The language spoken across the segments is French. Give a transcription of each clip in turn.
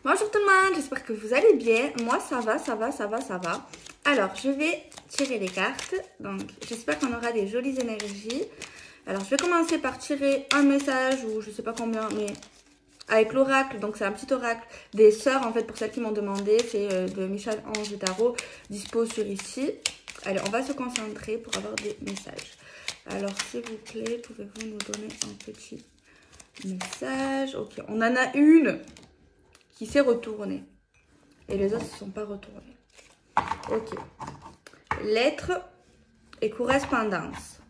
Bonjour tout le monde, j'espère que vous allez bien. Moi ça va. Alors je vais tirer les cartes, donc j'espère qu'on aura des jolies énergies. Alors je vais commencer par tirer un message ou je sais pas combien, mais avec l'oracle, donc c'est un petit oracle des sœurs en fait pour celles qui m'ont demandé, c'est de Michel Ange de Tarot, dispo sur ici. Allez, on va se concentrer pour avoir des messages. Alors s'il vous plaît, pouvez-vous nous donner un petit message? Ok, on en a une qui s'est retournée et les autres ne se sont pas retournés. Ok, lettres et correspondance.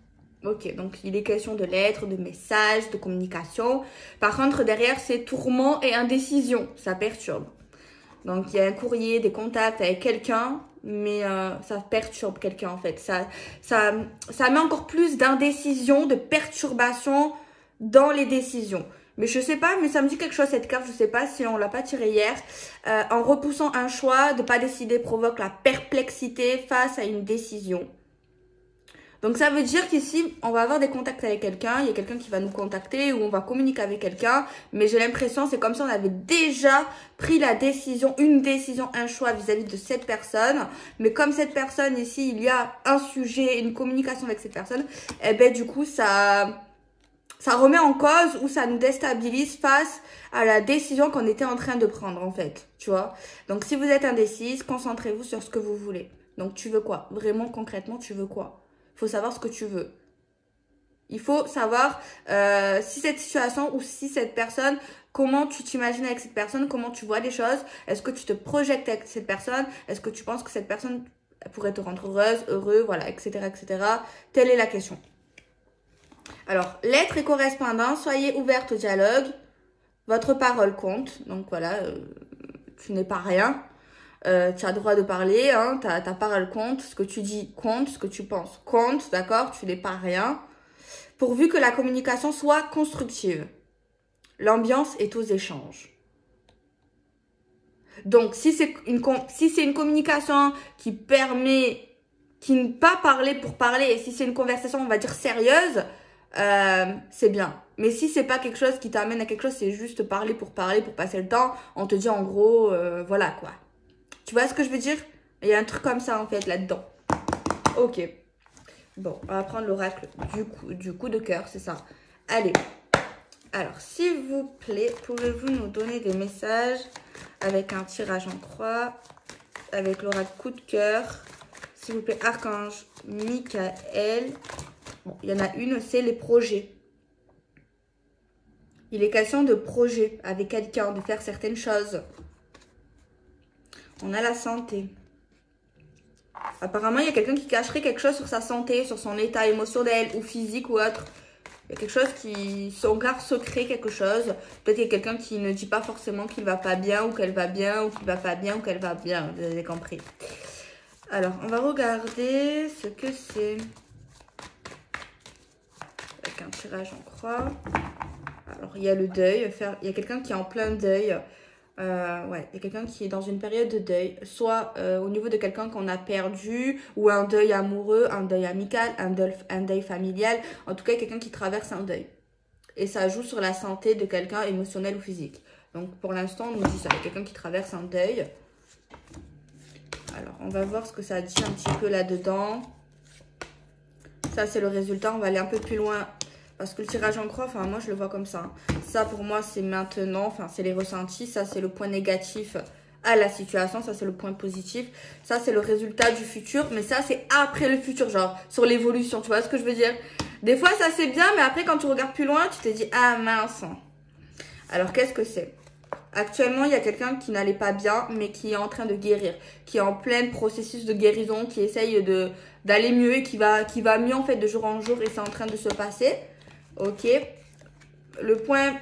Ok, donc il est question de lettres, de messages, de communication. Par contre, derrière, c'est tourment et indécision. Ça perturbe. Donc, il y a un courrier, des contacts avec quelqu'un, mais ça perturbe quelqu'un, en fait. Ça met encore plus d'indécision, de perturbation dans les décisions. Mais je sais pas, mais ça me dit quelque chose cette carte, je sais pas si on l'a pas tirée hier. En repoussant un choix, de pas décider provoque la perplexité face à une décision. Donc ça veut dire qu'ici, on va avoir des contacts avec quelqu'un, il y a quelqu'un qui va nous contacter ou on va communiquer avec quelqu'un, mais j'ai l'impression, c'est comme si on avait déjà pris la décision, un choix vis-à-vis de cette personne, mais comme cette personne ici, il y a un sujet, une communication avec cette personne, et ben du coup, ça remet en cause ou ça nous déstabilise face à la décision qu'on était en train de prendre en fait, tu vois. Donc si vous êtes indécise, concentrez-vous sur ce que vous voulez. Donc tu veux quoi? Vraiment concrètement, tu veux quoi? Il faut savoir ce que tu veux. Il faut savoir si cette situation ou si cette personne, comment tu t'imagines avec cette personne, comment tu vois les choses. Est-ce que tu te projettes avec cette personne? Est-ce que tu penses que cette personne pourrait te rendre heureuse, heureux, voilà, etc., etc. Telle est la question. Alors, lettres et correspondance, soyez ouverte au dialogue. Votre parole compte. Donc voilà, tu n'es pas rien. Tu as le droit de parler, hein, ta parole compte, ce que tu dis compte, ce que tu penses compte, d'accord? Tu n'es pas rien. Pourvu que la communication soit constructive. L'ambiance est aux échanges. Donc, si c'est une communication qui permet, qui ne pas parler pour parler, et si c'est une conversation, on va dire sérieuse, c'est bien. Mais si c'est pas quelque chose qui t'amène à quelque chose, c'est juste parler, pour passer le temps, on te dit en gros, voilà quoi. Tu vois ce que je veux dire? Il y a un truc comme ça en fait là-dedans. Ok. Bon, on va prendre l'oracle du coup de cœur, c'est ça. Allez. Alors, s'il vous plaît, pouvez-vous nous donner des messages avec un tirage en croix, avec l'oracle coup de cœur. S'il vous plaît, Archange Michael. Bon, il y en a une, c'est les projets. Il est question de projet avec quelqu'un, de faire certaines choses. On a la santé. Apparemment, il y a quelqu'un qui cacherait quelque chose sur sa santé, sur son état émotionnel ou physique ou autre. Il y a quelque chose qui... son garde secret, quelque chose. Peut-être qu'il y a quelqu'un qui ne dit pas forcément qu'il va pas bien, ou qu'elle va bien, ou qu'il va pas bien, ou qu'elle va bien. Vous avez compris. Alors, on va regarder ce que c'est. Avec un tirage en croix. Alors, il y a le deuil. Il y a quelqu'un qui est en plein deuil. Ouais, il y a quelqu'un qui est dans une période de deuil, soit au niveau de quelqu'un qu'on a perdu, ou un deuil amoureux, un deuil amical, un deuil familial. En tout cas, quelqu'un qui traverse un deuil. Et ça joue sur la santé de quelqu'un émotionnel ou physique. Donc, pour l'instant, on nous dit ça. Il y a quelqu'un qui traverse un deuil. Alors, on va voir ce que ça dit un petit peu là-dedans. Ça, c'est le résultat. On va aller un peu plus loin. Parce que le tirage en croix, enfin, moi, je le vois comme ça. Ça, pour moi, c'est maintenant. Enfin, c'est les ressentis. Ça, c'est le point négatif à la situation. Ça, c'est le point positif. Ça, c'est le résultat du futur. Mais ça, c'est après le futur. Genre, sur l'évolution. Tu vois ce que je veux dire? Des fois, ça, c'est bien. Mais après, quand tu regardes plus loin, tu te dis, ah, mince. Alors, qu'est-ce que c'est? Actuellement, il y a quelqu'un qui n'allait pas bien, mais qui est en train de guérir. Qui est en plein processus de guérison. Qui essaye d'aller mieux et qui va mieux, en fait, de jour en jour. Et c'est en train de se passer. Ok, le point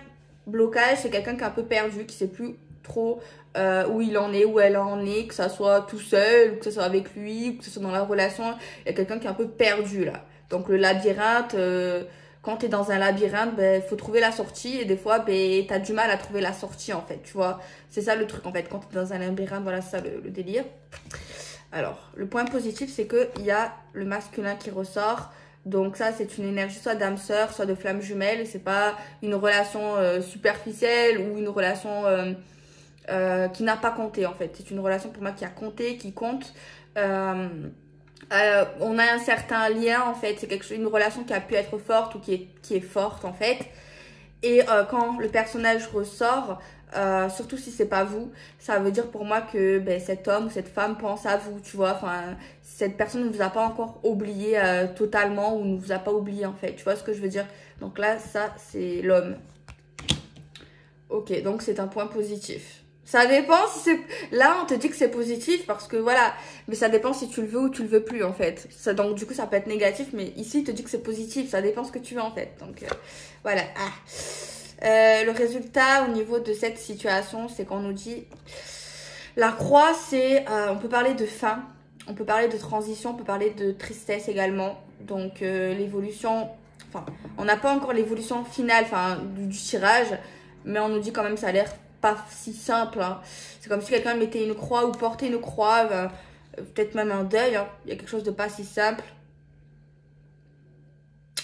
blocage, c'est quelqu'un qui est un peu perdu, qui ne sait plus trop où il en est, où elle en est, que ça soit tout seul, ou que ce soit avec lui, ou que ce soit dans la relation. Il y a quelqu'un qui est un peu perdu là. Donc le labyrinthe, quand tu es dans un labyrinthe, ben, faut trouver la sortie et des fois, ben, tu as du mal à trouver la sortie en fait, tu vois. C'est ça le truc en fait, quand tu es dans un labyrinthe, voilà, c'est ça le délire. Alors, le point positif, c'est qu'il y a le masculin qui ressort. Donc ça, c'est une énergie soit d'âme sœur, soit de flamme jumelle. C'est pas une relation superficielle ou une relation qui n'a pas compté en fait. C'est une relation pour moi qui a compté, qui compte. On a un certain lien en fait, c'est une relation qui a pu être forte ou qui est forte en fait. Et quand le personnage ressort, surtout si c'est pas vous, ça veut dire pour moi que ben, cet homme ou cette femme pense à vous, tu vois. Enfin, cette personne ne vous a pas encore oublié totalement ou ne vous a pas oublié en fait. Tu vois ce que je veux dire? Donc là, ça, c'est l'homme. Ok, donc c'est un point positif. Ça dépend si c'est... Là, on te dit que c'est positif parce que voilà. Mais ça dépend si tu le veux ou tu le veux plus en fait. Ça, donc du coup, ça peut être négatif. Mais ici, il te dit que c'est positif. Ça dépend ce que tu veux en fait. Donc voilà. Le résultat au niveau de cette situation, c'est qu'on nous dit... La croix, c'est... on peut parler de fin. On peut parler de transition. On peut parler de tristesse également. Donc l'évolution... Enfin, on n'a pas encore l'évolution finale du tirage. Mais on nous dit quand même ça a l'air pas si simple. Hein. C'est comme si quelqu'un mettait une croix ou portait une croix, peut-être même un deuil. Hein. Il y a quelque chose de pas si simple.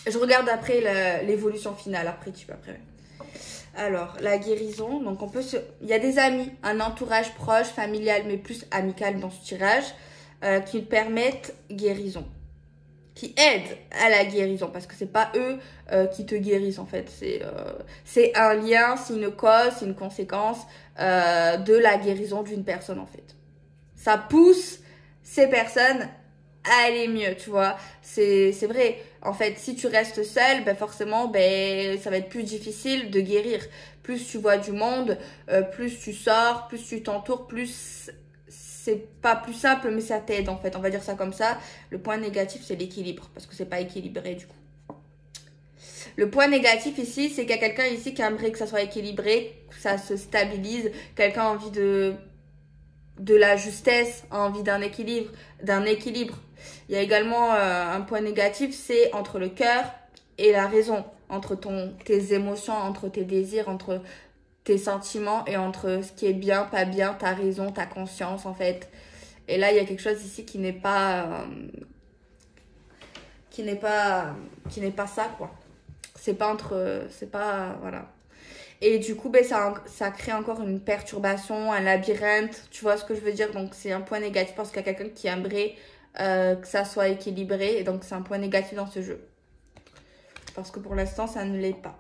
Je regarde après l'évolution finale, après tu peux après. Alors, la guérison, donc il y a des amis, un entourage proche, familial, mais plus amical dans ce tirage, qui permettent guérison. Qui aident à la guérison parce que c'est pas eux qui te guérissent en fait, c'est un lien, c'est une cause, c'est une conséquence de la guérison d'une personne en fait. Ça pousse ces personnes à aller mieux, tu vois. C'est vrai. En fait, si tu restes seul, ben forcément, ben ça va être plus difficile de guérir. Plus tu vois du monde, plus tu sors, plus tu t'entoures, plus c'est pas plus simple, mais ça t'aide en fait. On va dire ça comme ça. Le point négatif, c'est l'équilibre parce que c'est pas équilibré du coup. Le point négatif ici, c'est qu'il y a quelqu'un ici qui aimerait que ça soit équilibré, que ça se stabilise. Quelqu'un a envie de la justesse, a envie d'un équilibre, Il y a également un point négatif, c'est entre le cœur et la raison, entre tes émotions, entre tes désirs, entre tes sentiments et entre ce qui est bien, pas bien, ta raison, ta conscience en fait. Et là, il y a quelque chose ici qui n'est pas ça quoi. C'est pas voilà. Et du coup, ben, ça crée encore une perturbation, un labyrinthe. Tu vois ce que je veux dire? Donc, c'est un point négatif parce qu'il y a quelqu'un qui aimerait que ça soit équilibré. Et donc, c'est un point négatif dans ce jeu. Parce que pour l'instant, ça ne l'est pas.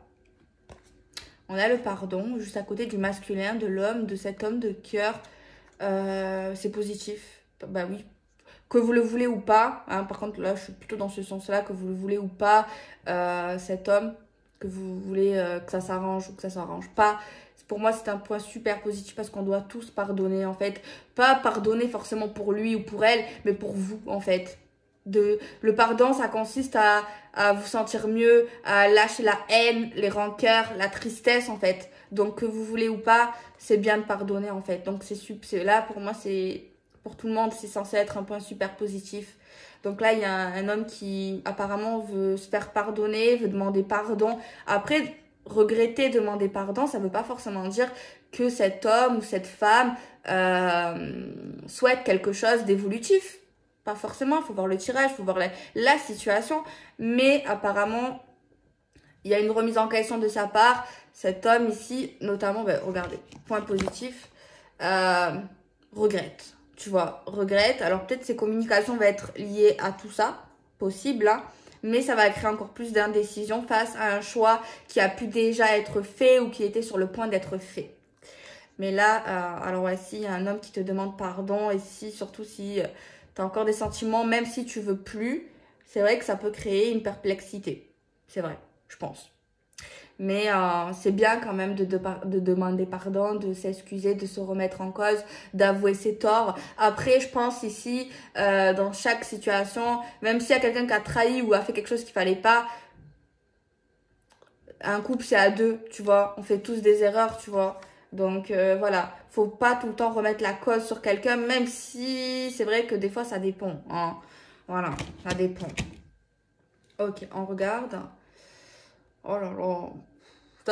On a le pardon, juste à côté du masculin, de l'homme, de cet homme de cœur. C'est positif. Bah oui. Que vous le voulez ou pas. Hein, par contre, là, je suis plutôt dans ce sens-là. Que vous le voulez ou pas, cet homme, que vous voulez que ça s'arrange ou que ça s'arrange pas. Pour moi, c'est un point super positif parce qu'on doit tous pardonner, en fait. Pas pardonner forcément pour lui ou pour elle, mais pour vous, en fait. Le pardon, ça consiste à vous sentir mieux, à lâcher la haine, les rancœurs, la tristesse, en fait. Donc, que vous voulez ou pas, c'est bien de pardonner, en fait. Donc, là, pour moi, pour tout le monde, c'est censé être un point super positif. Donc là, il y a un homme qui apparemment veut se faire pardonner, veut demander pardon. Après, regretter, demander pardon, ça ne veut pas forcément dire que cet homme ou cette femme souhaite quelque chose d'évolutif. Pas forcément, il faut voir le tirage, il faut voir la situation. Mais apparemment, il y a une remise en question de sa part. Cet homme ici, notamment, ben, regardez, point positif, regrette. Tu vois, regrette. Alors peut-être ses communications vont être liées à tout ça, possible, hein, mais ça va créer encore plus d'indécision face à un choix qui a pu déjà être fait ou qui était sur le point d'être fait. Mais là, alors voici, il y a un homme qui te demande pardon et surtout si tu as encore des sentiments, même si tu veux plus, c'est vrai que ça peut créer une perplexité. C'est vrai, je pense. Mais c'est bien quand même de demander pardon, de s'excuser, de se remettre en cause, d'avouer ses torts. Après, je pense ici, dans chaque situation, même s'il y a quelqu'un qui a trahi ou a fait quelque chose qu'il fallait pas, un couple c'est à deux, tu vois. On fait tous des erreurs, tu vois. Donc voilà, faut pas tout le temps remettre la cause sur quelqu'un, même si c'est vrai que des fois ça dépend. Hein. Voilà, ça dépend. Ok, on regarde. Oh là là.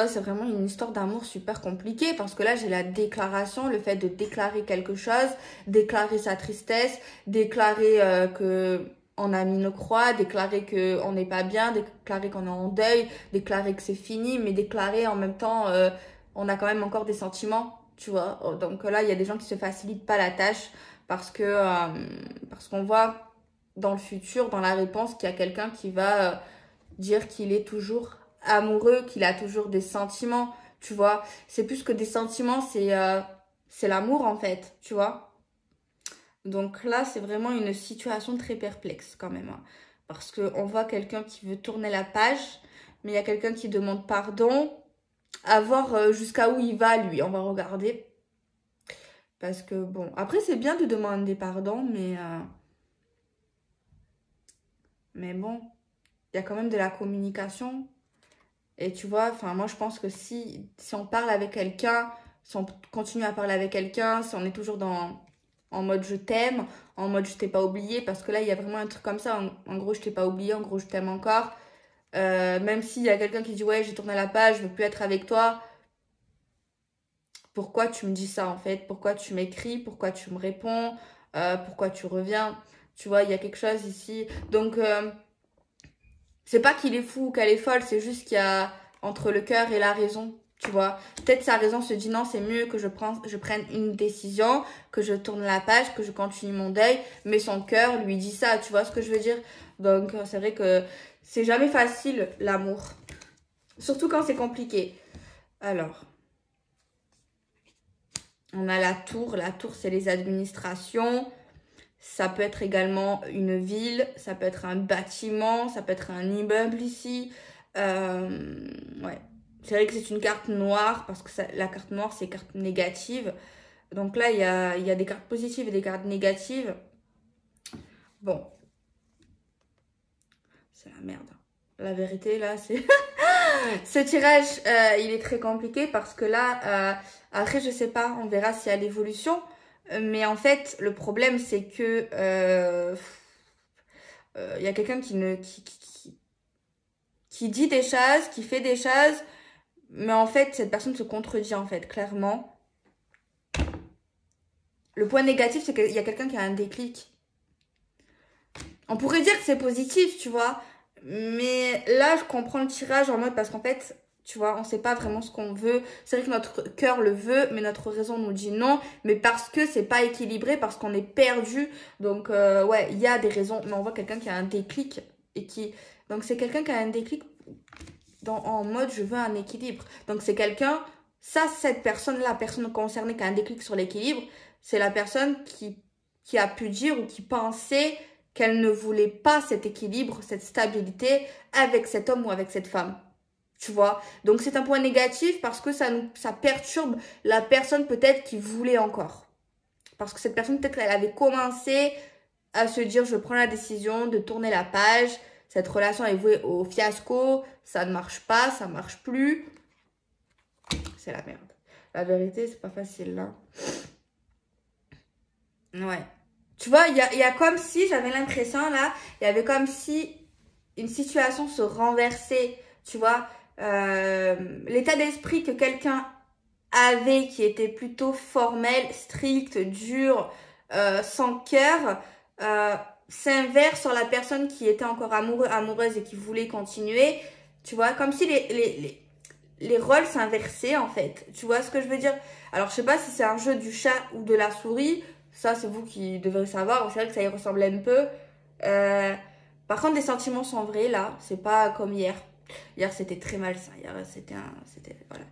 C'est vraiment une histoire d'amour super compliquée parce que là j'ai la déclaration, le fait de déclarer quelque chose, déclarer sa tristesse, déclarer que on a mis une croix, déclarer que on n'est pas bien, déclarer qu'on est en deuil, déclarer que c'est fini, mais déclarer en même temps on a quand même encore des sentiments. tu vois. Donc là, il y a des gens qui se facilitent pas la tâche parce que parce qu'on voit dans le futur, dans la réponse, qu'il y a quelqu'un qui va dire qu'il est toujours amoureux, qu'il a toujours des sentiments, tu vois. C'est plus que des sentiments, c'est l'amour en fait, tu vois. Donc là, c'est vraiment une situation très perplexe quand même, hein. Parce qu'on voit quelqu'un qui veut tourner la page, mais il y a quelqu'un qui demande pardon. À voir jusqu'à où il va, lui. On va regarder. Parce que, bon, après, c'est bien de demander pardon, mais bon, il y a quand même de la communication. Et tu vois, enfin, moi, je pense que si on parle avec quelqu'un, si on continue à parler avec quelqu'un, si on est toujours en mode je t'aime, en mode je t'ai pas oublié, parce que là, il y a vraiment un truc comme ça. En gros, je t'ai pas oublié, en gros, je t'aime encore. Même s'il y a quelqu'un qui dit, ouais, j'ai tourné la page, je veux plus être avec toi. Pourquoi tu me dis ça en fait? Pourquoi tu m'écris? Pourquoi tu me réponds? Pourquoi tu reviens? Tu vois, il y a quelque chose ici. Donc, c'est pas qu'il est fou ou qu'elle est folle, c'est juste qu'il y a entre le cœur et la raison. Tu vois, peut-être sa raison se dit non, c'est mieux que je prenne une décision, que je tourne la page, que je continue mon deuil, mais son cœur lui dit ça, tu vois ce que je veux dire? Donc, c'est vrai que c'est jamais facile l'amour, surtout quand c'est compliqué. Alors. On a la tour. La tour, c'est les administrations. Ça peut être également une ville. Ça peut être un bâtiment. Ça peut être un immeuble ici. Ouais. C'est vrai que c'est une carte noire parce que la carte noire, c'est carte négative. Donc là, il y a des cartes positives et des cartes négatives. Bon. C'est la merde. La vérité, là, c'est... Ce tirage, il est très compliqué parce que là, après, je sais pas, on verra s'il y a l'évolution. Mais en fait, le problème, c'est que il y a quelqu'un qui dit des choses, qui fait des choses, mais en fait, cette personne se contredit, en fait, clairement. Le point négatif, c'est qu'il y a quelqu'un qui a un déclic. On pourrait dire que c'est positif, tu vois. Mais là, je comprends le tirage en mode parce qu'en fait, tu vois, on sait pas vraiment ce qu'on veut. C'est vrai que notre cœur le veut, mais notre raison nous dit non. Mais parce que c'est pas équilibré, parce qu'on est perdu. Donc, ouais, il y a des raisons. Mais on voit quelqu'un qui a un déclic et qui... Donc, c'est quelqu'un qui a un déclic en mode je veux un équilibre. Donc, c'est quelqu'un... Ça, cette personne, la personne concernée qui a un déclic sur l'équilibre, c'est la personne qui a pu dire ou qui pensait qu'elle ne voulait pas cet équilibre, cette stabilité avec cet homme ou avec cette femme. Tu vois? Donc c'est un point négatif parce que ça perturbe la personne peut-être qui voulait encore. Parce que cette personne peut-être qu'elle avait commencé à se dire je prends la décision de tourner la page, cette relation est vouée au fiasco, ça ne marche pas, ça marche plus. C'est la merde. La vérité, c'est pas facile là. Ouais. Tu vois, il y a comme si, j'avais l'impression là, il y avait comme si une situation se renversait, tu vois. L'état d'esprit que quelqu'un avait, qui était plutôt formel, strict, dur, sans cœur, euh, s'inverse sur la personne qui était encore amoureuse et qui voulait continuer, tu vois, comme si les rôles s'inversaient en fait. Tu vois ce que je veux dire? Alors, je sais pas si c'est un jeu du chat ou de la souris. Ça, c'est vous qui devrez savoir. C'est vrai que ça y ressemble un peu. Euh, Par contre, les sentiments sont vrais là. C'est pas comme hier. Hier, c'était très malsain. Hier, voilà.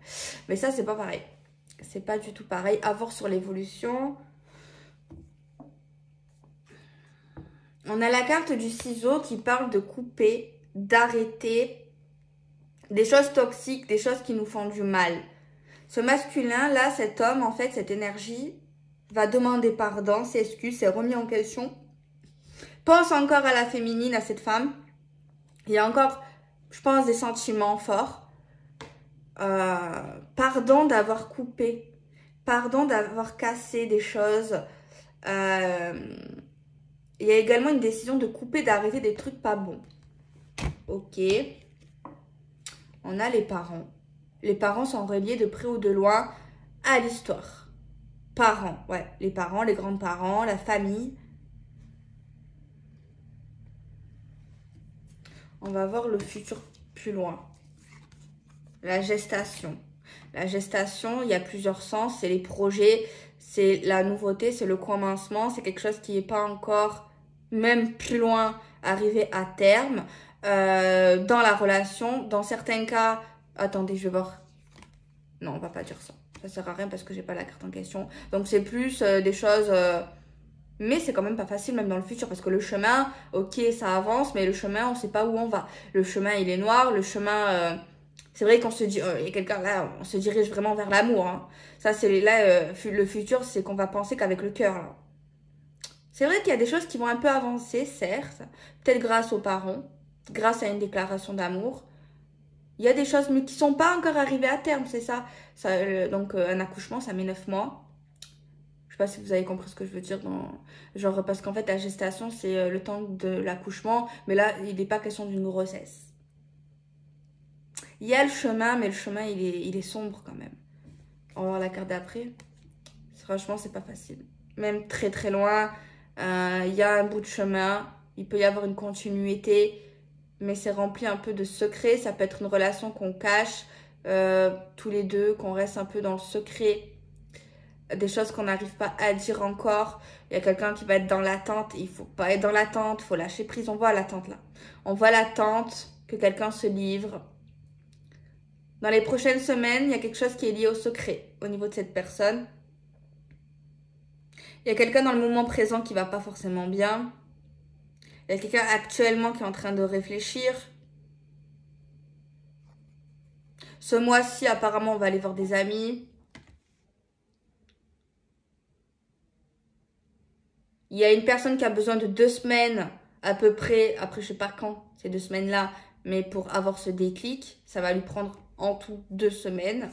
Mais ça, c'est pas pareil. C'est pas du tout pareil. À voir sur l'évolution. On a la carte du ciseau qui parle de couper, d'arrêter, des choses toxiques, des choses qui nous font du mal. Ce masculin, là, cet homme, en fait, cette énergie, va demander pardon, s'excuse, s'est remis en question. Pense encore à la féminine, à cette femme. Il y a encore, je pense, des sentiments forts. Pardon d'avoir coupé. Pardon d'avoir cassé des choses. Il y a également une décision de couper, d'arrêter des trucs pas bons. Ok. On a les parents. Les parents sont reliés de près ou de loin à l'histoire. Parents, ouais. Les parents, les grands-parents, la famille. On va voir le futur plus loin. La gestation. La gestation, il y a plusieurs sens. C'est les projets, c'est la nouveauté, c'est le commencement. C'est quelque chose qui n'est pas encore, même plus loin, arrivé à terme. Dans la relation, dans certains cas... Attendez, je vais voir. Non, on va pas dire ça. Ça sert à rien parce que j'ai pas la carte en question. Donc c'est plus des choses... mais c'est quand même pas facile même dans le futur parce que le chemin, ok, ça avance, mais le chemin, on sait pas où on va. Le chemin, il est noir. Le chemin... c'est vrai qu'on se dit... il y a quelqu'un là, on se dirige vraiment vers l'amour. Hein. Ça, c'est là, le futur, c'est qu'on va penser qu'avec le cœur. Là. C'est vrai qu'il y a des choses qui vont un peu avancer, certes. Peut-être grâce aux parents, grâce à une déclaration d'amour. Il y a des choses mais qui sont pas encore arrivées à terme, c'est ça. Donc, un accouchement, ça met 9 mois. Je sais pas si vous avez compris ce que je veux dire. Genre, parce qu'en fait, la gestation, c'est le temps de l'accouchement. Mais là, il n'est pas question d'une grossesse. Il y a le chemin, mais le chemin, il est sombre quand même. On va voir la carte d'après. Franchement, c'est pas facile. Même très très loin, il y a un bout de chemin. Il peut y avoir une continuité. Mais c'est rempli un peu de secrets. Ça peut être une relation qu'on cache tous les deux, qu'on reste un peu dans le secret. Des choses qu'on n'arrive pas à dire encore. Il y a quelqu'un qui va être dans l'attente. Il ne faut pas être dans l'attente. Il faut lâcher prise. On voit l'attente là. On voit l'attente que quelqu'un se livre. Dans les prochaines semaines, il y a quelque chose qui est lié au secret au niveau de cette personne. Il y a quelqu'un dans le moment présent qui ne va pas forcément bien. Il y a quelqu'un actuellement qui est en train de réfléchir. Ce mois-ci, apparemment, on va aller voir des amis. Il y a une personne qui a besoin de 2 semaines à peu près. Après, je ne sais pas quand, ces 2 semaines-là. Mais pour avoir ce déclic, ça va lui prendre en tout 2 semaines.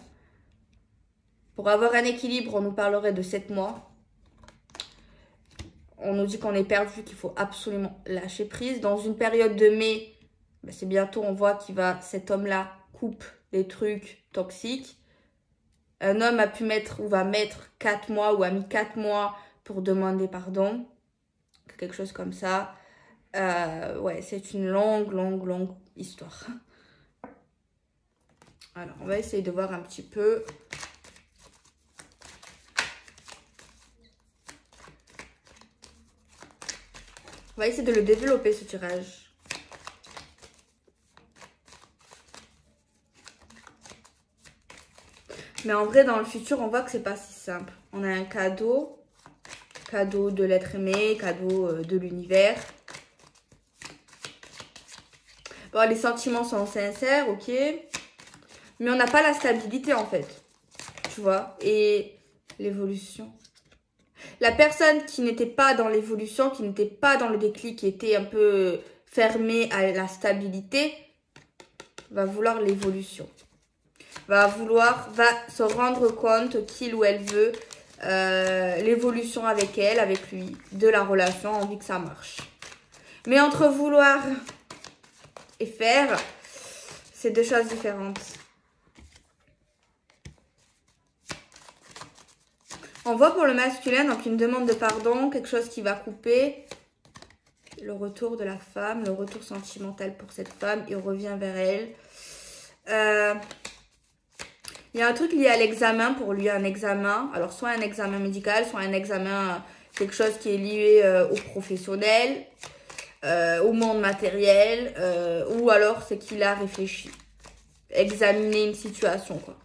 Pour avoir un équilibre, on nous parlerait de 7 mois. On nous dit qu'on est perdu, qu'il faut absolument lâcher prise. Dans une période de mai, ben c'est bientôt, on voit cet homme-là coupe des trucs toxiques. Un homme a pu mettre ou va mettre 4 mois ou a mis 4 mois pour demander pardon. Quelque chose comme ça. Ouais, c'est une longue histoire. Alors, on va essayer de voir un petit peu... On va essayer de le développer, ce tirage. Mais en vrai, dans le futur, on voit que c'est pas si simple. On a un cadeau. Cadeau de l'être aimé, cadeau de l'univers. Bon, les sentiments sont sincères, ok. Mais on n'a pas la stabilité, en fait. Tu vois. Et l'évolution... La personne qui n'était pas dans l'évolution, qui n'était pas dans le déclic, qui était un peu fermée à la stabilité, va vouloir l'évolution. Va se rendre compte qu'il ou elle veut l'évolution avec elle, avec lui, de la relation, envie que ça marche. Mais entre vouloir et faire, c'est 2 choses différentes. On voit pour le masculin, donc une demande de pardon, quelque chose qui va couper. Le retour de la femme, le retour sentimental pour cette femme, il revient vers elle. Il y a un truc lié à l'examen, pour lui, un examen. Alors, soit un examen médical, soit un examen, quelque chose qui est lié au professionnel, au monde matériel, ou alors c'est qu'il a réfléchi. Examiner une situation, quoi.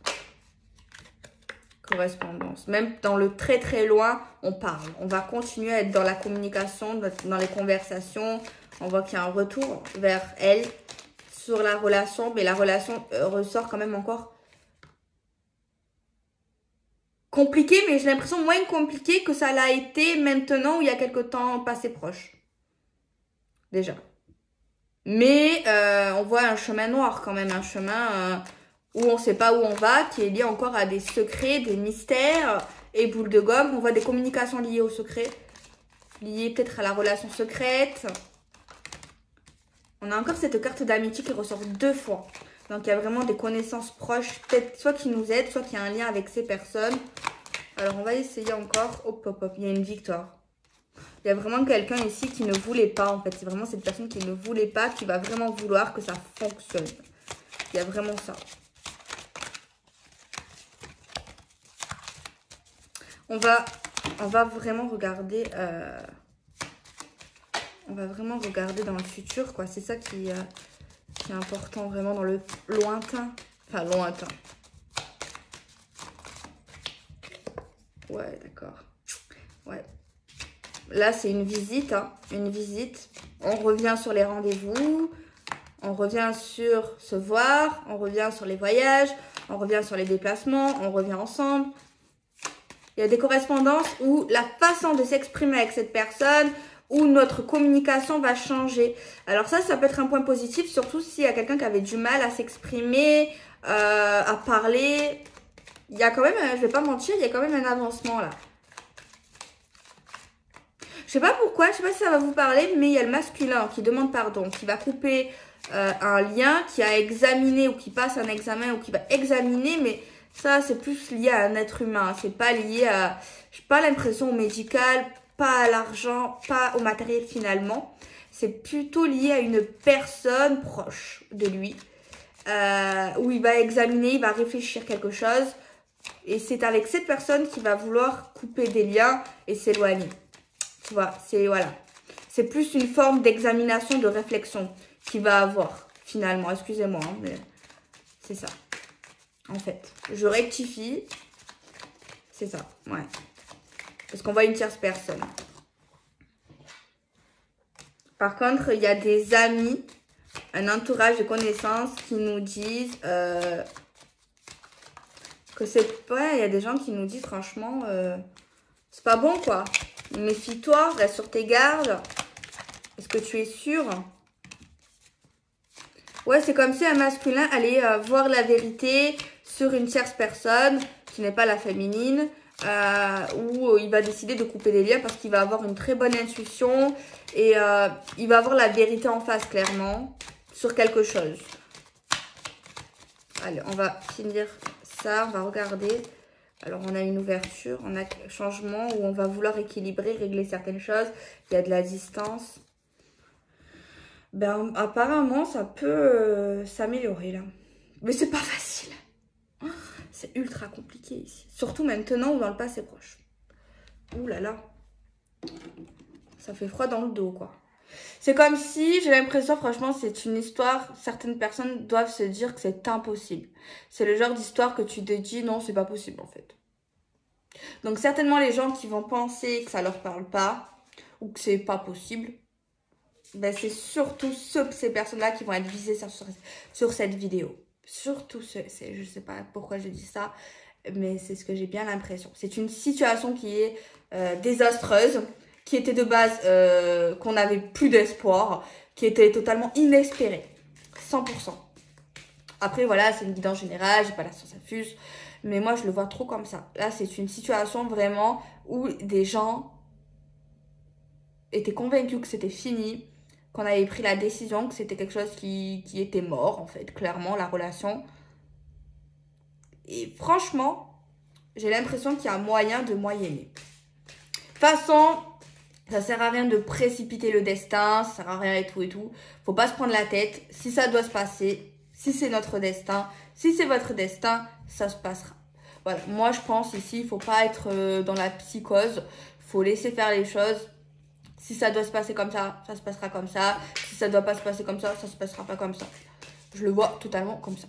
Correspondance. Même dans le très très loin, on parle. On va continuer à être dans la communication, dans les conversations. On voit qu'il y a un retour vers elle sur la relation, mais la relation ressort quand même encore compliquée, mais j'ai l'impression moins compliquée que ça l'a été maintenant ou il y a quelque temps passé proche. Déjà. Mais on voit un chemin noir quand même, un chemin... où on ne sait pas où on va, qui est lié encore à des secrets, des mystères et boule de gomme. On voit des communications liées au secret, liées peut-être à la relation secrète. On a encore cette carte d'amitié qui ressort 2 fois. Donc, il y a vraiment des connaissances proches, peut-être soit qui nous aident, soit qui a un lien avec ces personnes. Alors, on va essayer encore. Hop, hop, hop, il y a une victoire. Il y a vraiment quelqu'un ici qui ne voulait pas, en fait. C'est vraiment cette personne qui ne voulait pas, qui va vraiment vouloir que ça fonctionne. Il y a vraiment ça. On va vraiment regarder... on va vraiment regarder dans le futur, quoi. C'est ça qui est important, vraiment dans le lointain. Enfin, lointain. Ouais, d'accord. Ouais. Là, c'est une visite, hein. Une visite. On revient sur les rendez-vous. On revient sur se voir. On revient sur les voyages. On revient sur les déplacements. On revient ensemble. Il y a des correspondances où la façon de s'exprimer avec cette personne, où notre communication va changer. Alors ça peut être un point positif, surtout s'il y a quelqu'un qui avait du mal à s'exprimer, à parler. Il y a quand même, je vais pas mentir, il y a quand même un avancement là. Je sais pas pourquoi, je sais pas si ça va vous parler, mais il y a le masculin qui demande pardon, qui va couper un lien, qui a examiné ou qui passe un examen ou qui va examiner, mais ça c'est plus lié à un être humain. C'est pas lié à, j'ai pas l'impression au médical, pas à l'argent, pas au matériel finalement. C'est plutôt lié à une personne proche de lui, où il va examiner, il va réfléchir quelque chose. Et c'est avec cette personne qu'il va vouloir couper des liens et s'éloigner. Tu vois, voilà. C'est plus une forme d'examination, de réflexion qu'il va avoir, finalement. Excusez-moi, hein, mais c'est ça. En fait, je rectifie. C'est ça, ouais. Parce qu'on voit une tierce personne. Par contre, il y a des amis, un entourage de connaissances qui nous disent que c'est pas... Il y a des gens qui nous disent franchement, c'est pas bon quoi. Méfie-toi, reste sur tes gardes. Est-ce que tu es sûr? Ouais, c'est comme si un masculin allait voir la vérité sur une tierce personne qui n'est pas la féminine, où il va décider de couper les liens parce qu'il va avoir une très bonne intuition et il va avoir la vérité en face clairement sur quelque chose. Allez, on va finir ça, on va regarder. Alors, on a une ouverture, on a un changement où on va vouloir équilibrer, régler certaines choses. Il y a de la distance. Ben, apparemment, ça peut s'améliorer, là. Mais c'est pas facile. C'est ultra compliqué ici. Surtout maintenant où dans le passé proche. Ouh là là. Ça fait froid dans le dos, quoi. C'est comme si, j'ai l'impression, franchement, c'est une histoire, certaines personnes doivent se dire que c'est impossible. C'est le genre d'histoire que tu te dis, non, c'est pas possible, en fait. Donc, certainement, les gens qui vont penser que ça leur parle pas, ou que c'est pas possible, ben, c'est surtout ces personnes-là qui vont être visées sur cette vidéo. Surtout je sais pas pourquoi je dis ça, mais c'est ce que j'ai bien l'impression. C'est une situation qui est désastreuse, qui était de base qu'on n'avait plus d'espoir, qui était totalement inespérée, 100%. Après voilà, c'est une guidance générale, j'ai pas la science infuse, mais moi je le vois trop comme ça. Là c'est une situation vraiment où des gens étaient convaincus que c'était fini, qu'on avait pris la décision, que c'était quelque chose qui était mort en fait, clairement la relation. Et franchement, j'ai l'impression qu'il y a moyen de moyenner. De toute façon, ça sert à rien de précipiter le destin, ça sert à rien et tout et tout. Faut pas se prendre la tête. Si ça doit se passer, si c'est notre destin, si c'est votre destin, ça se passera. Voilà, moi je pense ici, il faut pas être dans la psychose. Faut laisser faire les choses. Si ça doit se passer comme ça se passera comme ça. Si ça doit pas se passer comme ça se passera pas comme ça. Je le vois totalement comme ça.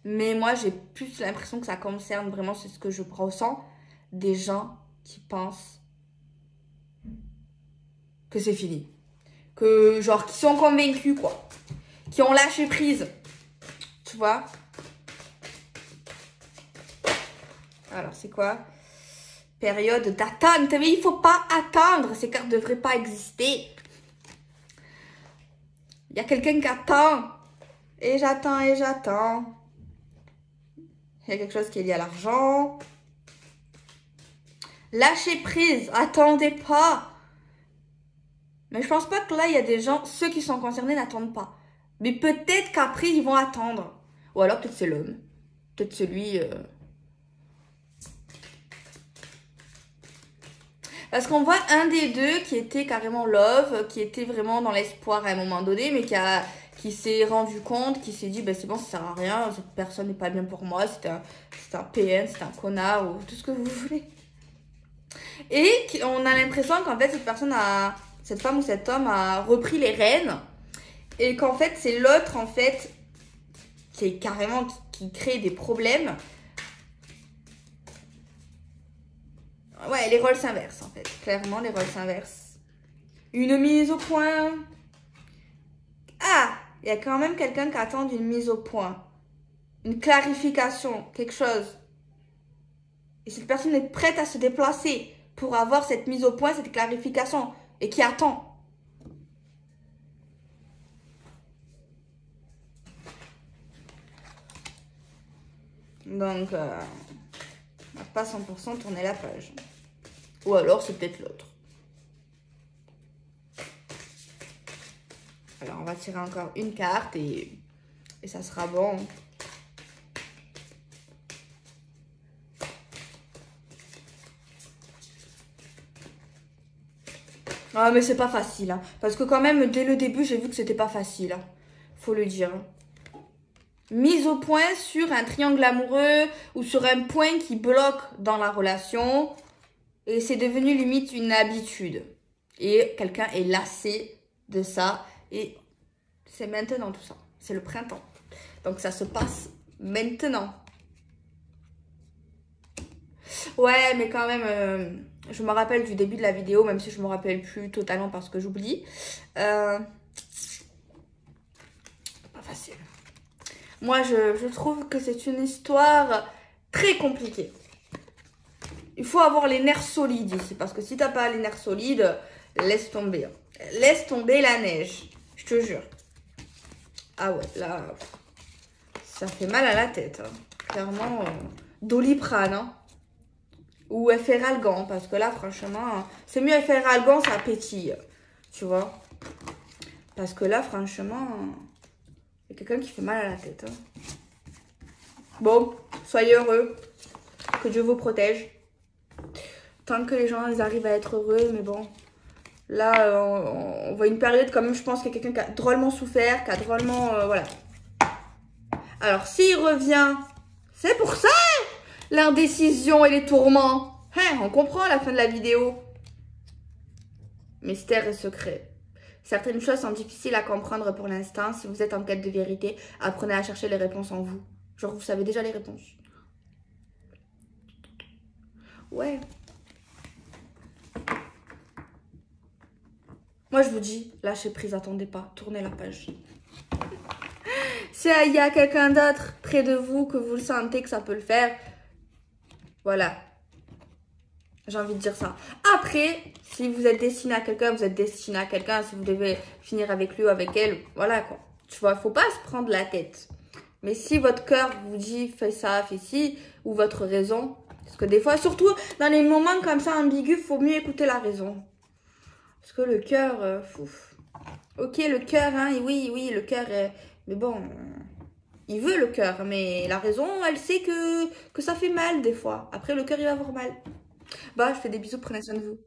Mais moi, j'ai plus l'impression que ça concerne vraiment, c'est ce que je ressens, des gens qui pensent que c'est fini. Que, genre, qui sont convaincus, quoi. Qui ont lâché prise. Tu vois? Alors, c'est quoi? Période d'attente. Mais il faut pas attendre. Ces cartes ne devraient pas exister. Il y a quelqu'un qui attend. Et j'attends, et j'attends. Il y a quelque chose qui est lié à l'argent. Lâchez prise. Attendez pas. Mais je pense pas que là, il y a des gens, ceux qui sont concernés n'attendent pas. Mais peut-être qu'après, ils vont attendre. Ou alors, peut-être c'est l'homme. Peut-être celui... Parce qu'on voit un des deux qui était carrément love, qui était vraiment dans l'espoir à un moment donné, mais qui s'est rendu compte, qui s'est dit, ben c'est bon, ça sert à rien, cette personne n'est pas bien pour moi, c'est un PN, c'est un connard, ou tout ce que vous voulez. On a l'impression qu'en fait, cette femme ou cet homme a repris les rênes. Et qu'en fait, c'est l'autre, en fait, qui est carrément, qui crée des problèmes. Ouais, les rôles s'inversent, en fait. Clairement, les rôles s'inversent. Une mise au point. Ah, il y a quand même quelqu'un qui attend une mise au point. Une clarification, quelque chose. Et cette personne est prête à se déplacer pour avoir cette mise au point, cette clarification. Et qui attend. Donc, on va pas 100% tourner la page. Ou alors, c'est peut-être l'autre. Alors, on va tirer encore une carte et ça sera bon. Ah, mais c'est pas facile, hein. Parce que quand même, dès le début, j'ai vu que c'était pas facile. Hein. Faut le dire. Mise au point sur un triangle amoureux ou sur un point qui bloque dans la relation. Et c'est devenu limite une habitude. Et quelqu'un est lassé de ça. Et c'est maintenant tout ça. C'est le printemps. Donc ça se passe maintenant. Ouais, mais quand même, je me rappelle du début de la vidéo, même si je me rappelle plus totalement parce que j'oublie. Pas facile. Moi, je trouve que c'est une histoire très compliquée. Il faut avoir les nerfs solides ici, parce que si t'as pas les nerfs solides, laisse tomber. Laisse tomber la neige, je te jure. Ah ouais, là, ça fait mal à la tête. Hein. Clairement, Doliprane, hein. Ou Efferalgan, parce que là, franchement, c'est mieux Efferalgan, ça pétille, tu vois. Parce que là, franchement, il y a quelqu'un qui fait mal à la tête. Hein. Bon, soyez heureux, que Dieu vous protège. Tant que les gens ils arrivent à être heureux, mais bon, là, on voit une période quand même, je pense qu'il y a quelqu'un qui a drôlement souffert, qui a drôlement, voilà. Alors, s'il revient, c'est pour ça l'indécision et les tourments. Hein, on comprend à la fin de la vidéo. Mystère et secret. Certaines choses sont difficiles à comprendre pour l'instant. Si vous êtes en quête de vérité, apprenez à chercher les réponses en vous. Genre, vous savez déjà les réponses. Ouais. Moi, je vous dis, lâchez prise, attendez pas. Tournez la page. Si il y a quelqu'un d'autre près de vous, que vous le sentez que ça peut le faire, voilà. J'ai envie de dire ça. Après, si vous êtes destiné à quelqu'un, vous êtes destiné à quelqu'un. Si vous devez finir avec lui ou avec elle, voilà quoi. Tu vois, faut pas se prendre la tête. Mais si votre cœur vous dit fais ça, fais ci, ou votre raison, parce que des fois, surtout dans les moments comme ça ambigus, faut mieux écouter la raison. Parce que le cœur, ok, le cœur, hein, oui, le cœur, mais bon, il veut le cœur, mais la raison, elle sait que ça fait mal des fois. Après, le cœur, il va avoir mal. Bah, je fais des bisous, prenez soin de vous.